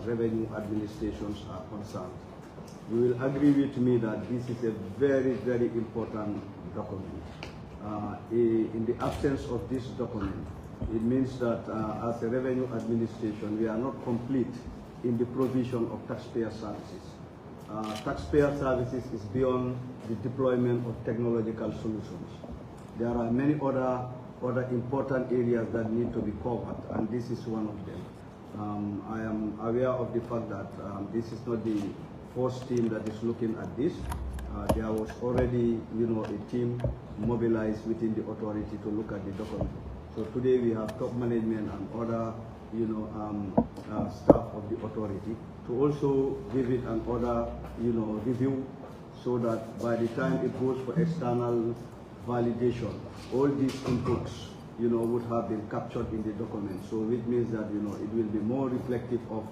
revenue administrations are concerned. You will agree with me that this is a very, very important document. In the absence of this document, it means that as a revenue administration, we are not complete in the provision of taxpayer services. Taxpayer services is beyond the deployment of technological solutions. There are many other important areas that need to be covered, and this is one of them. I am aware of the fact that this is not the first team that is looking at this. There was already, a team mobilized within the authority to look at the document. So today we have top management and other, staff of the authority to also give it an other, review, so that by the time it goes for external validation, all these inputs, would have been captured in the document. So it means that, it will be more reflective of,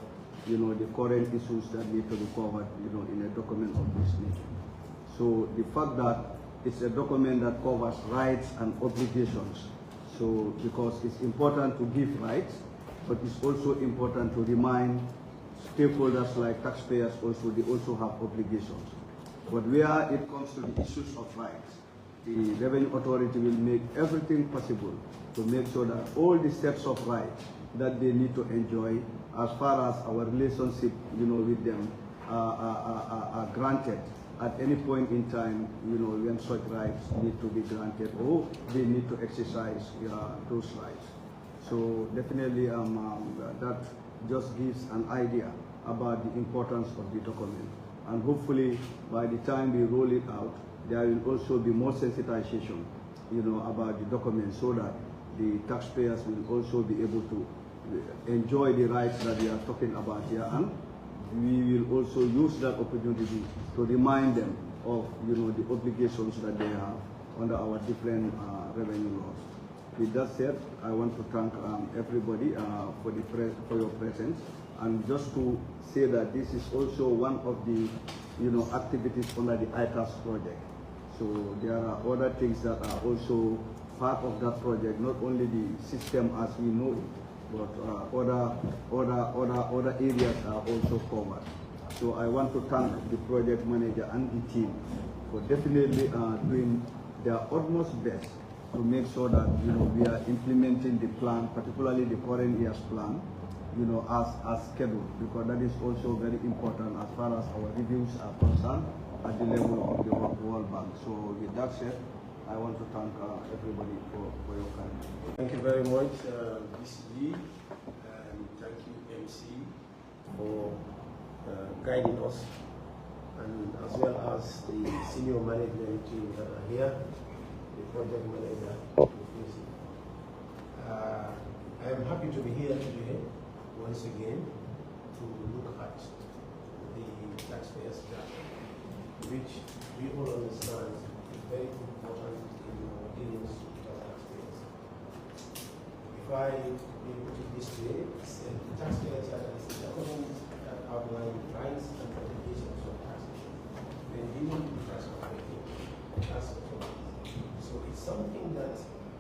the current issues that need to be covered, in a document of this nature. So the fact that it's a document that covers rights and obligations, so because it's important to give rights, but it's also important to remind stakeholders like taxpayers also, they also have obligations. But where it comes to the issues of rights, the Revenue Authority will make everything possible to make sure that all the steps of rights that they need to enjoy, as far as our relationship, with them are granted at any point in time, when such rights need to be granted or they need to exercise those rights. So definitely that just gives an idea about the importance of the document. And hopefully by the time we roll it out, there will also be more sensitization, about the document, so that the taxpayers will also be able to enjoy the rights that we are talking about here, and we will also use that opportunity to remind them of, the obligations that they have under our different revenue laws. With that said, I want to thank everybody for your presence, and just to say that this is also one of the, activities under the ITAS project. So there are other things that are also part of that project, not only the system as we know it, but other areas are also covered. So I want to thank the project manager and the team for definitely doing their utmost best to make sure that we are implementing the plan, particularly the current year's plan, as scheduled, because that is also very important as far as our reviews are concerned at the level of the World Bank. So with that said, I want to thank everybody for your time. Thank you very much, BCG, and thank you, MC, for guiding us, and as well as the senior management team that are here, the project manager. I am happy to be here today, once again, to look at the taxpayers' charter, which we all understand is very important in our dealings with our taxpayers. If I may put it this way, the taxpayer charter is a document that outlines rights and obligations of taxation when dealing with tax authorities. So it's something that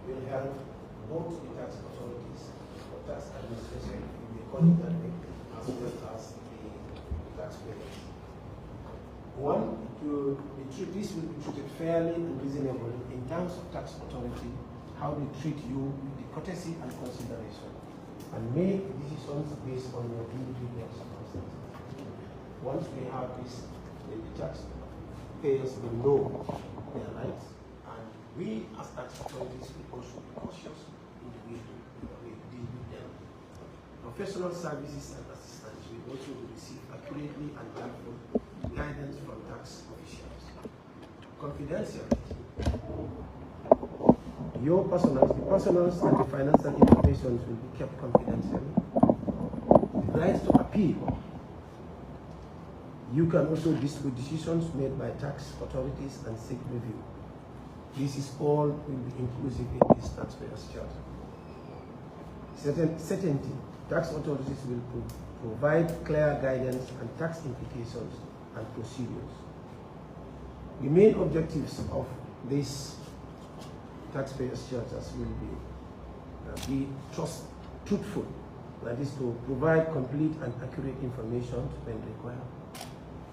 will help both the tax authorities or tax administration, if they call it that way, as well as the taxpayers. One, this will be treated fairly and reasonably in terms of tax authority, how they treat you with the courtesy and consideration, and make decisions based on your individual circumstances. Once we have this, the taxpayers will know their rights, and we as tax authorities will also be cautious in the way we deal with them. Professional services and assistance will also receive accurately and helpful guidance from tax officials. Confidentiality. The personals and the financial information will be kept confidential. The right to appeal. You can also dispute decisions made by tax authorities and seek review. This is all will be inclusive in this taxpayers' charter. Certainty. Tax authorities will provide clear guidance and tax implications and procedures. The main objectives of this taxpayers' charters will be truthful, that is to provide complete and accurate information when required.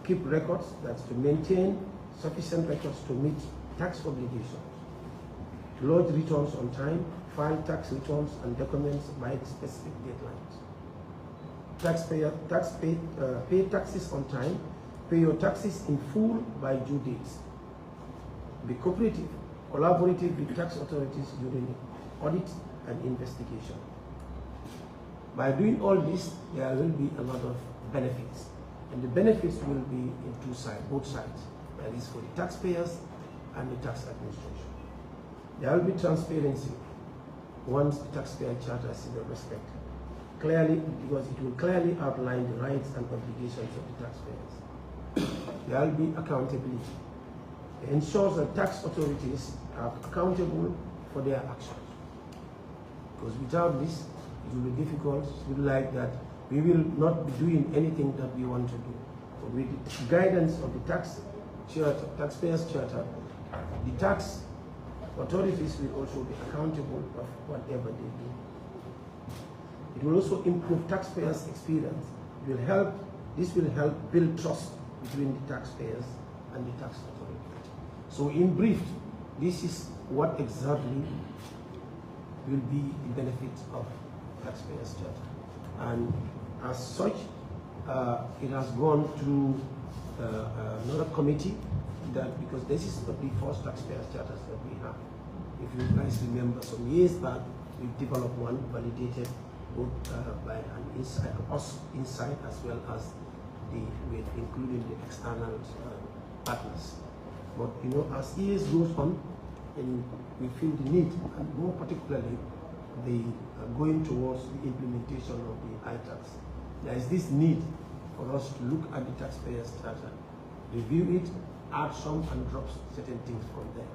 Keep records, that's to maintain sufficient records to meet tax obligations. Lodge returns on time, file tax returns and documents by specific deadlines. Pay taxes on time, pay your taxes in full by due dates. Be cooperative, collaborative with tax authorities during audit and investigation. By doing all this, there will be a lot of benefits. And the benefits will be in both sides. That is for the taxpayers and the tax administration. There will be transparency once the taxpayer charter is respected. Clearly, because it will clearly outline the rights and obligations of the taxpayers. There will be accountability. It ensures that tax authorities are accountable for their actions. Because without this, it will be difficult. It will be like that we will not be doing anything that we want to do. But with the guidance of the taxpayers charter, the tax authorities will also be accountable for whatever they do. It will also improve taxpayers' experience. This will help build trust between the taxpayers and the tax authority. So in brief, this is what exactly will be the benefits of taxpayers charter. And as such, it has gone through another committee, because this is not the first taxpayers charters that we have. If you guys remember, some years back, we developed one validated both by an inside as well as including the external partners. But you know, as years goes on, and we feel the need, and more particularly the going towards the implementation of the iTax, there is this need for us to look at the taxpayers charter, review it, add some and drop certain things from there.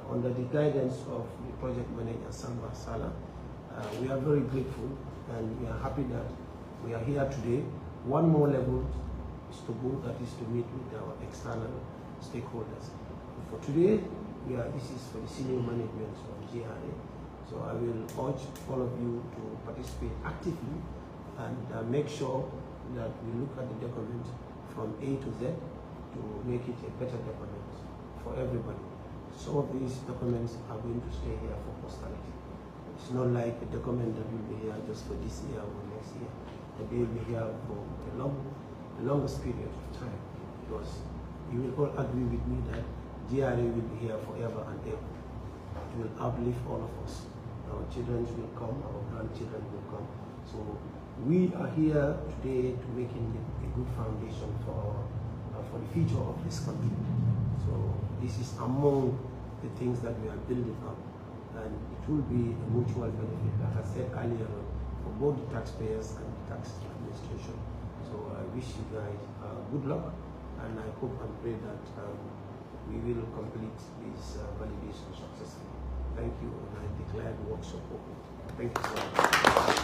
Under the guidance of the project manager, Samba Sala, we are very grateful and we are happy that we are here today. One more level is to go, that is to meet with our external stakeholders. For today, this is for the senior management of GRA. So I will urge all of you to participate actively and make sure that we look at the document from A to Z to make it a better document for everybody. Some of these documents are going to stay here for posterity. It's not like a document that will be here just for this year or next year, but they will be here for the longest period of time, because you will all agree with me that GRA will be here forever and ever. It will outlive all of us. Our children will come, our grandchildren will come. So we are here today to make a good foundation for the future of this country. So this is among the things that we are building up, and it will be a mutual benefit, like I said earlier, for both the taxpayers and the tax administration. So I wish you guys good luck, and I hope and pray that we will complete this validation successfully. Thank you, and I declare the workshop open. Thank you so much.